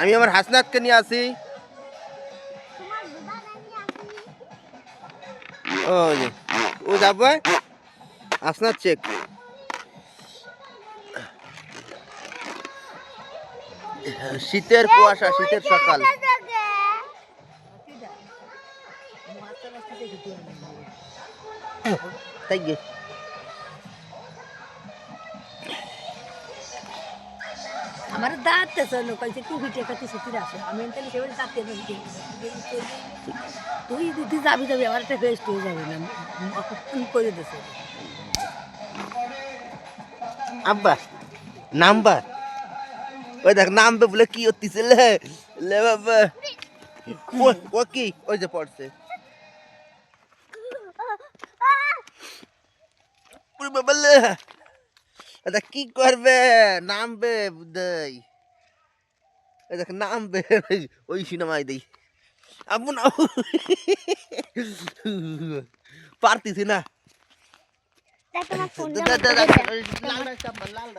আমি আমার হাসনাতকে নিয়ে আসি। ও যাবে হাসনাত চেক। শীতের কুয়াশা, শীতের সকাল। তাই গে আমার দাঁত চলো কইছে তুই ভিটে কাটি সুতির আসে আমি তাহলে সেবার দাঁতে বলতে তুই দিদি যাবি যাবি আমার একটা ফেস্ট হয়ে যাবে না করে দিছে আব্বা নাম্বার ওই দেখ নামবে বলে কি হতিছে লে লে বাবা ও কি ওই যে পড়ছে পুরি বাবা লে এটা কি করবে নামবে বুদাই এই দেখ নামবে ওই সিনেমায় দেই আব্বু না পারতিছি না তোমার ফোনটা লাল লাল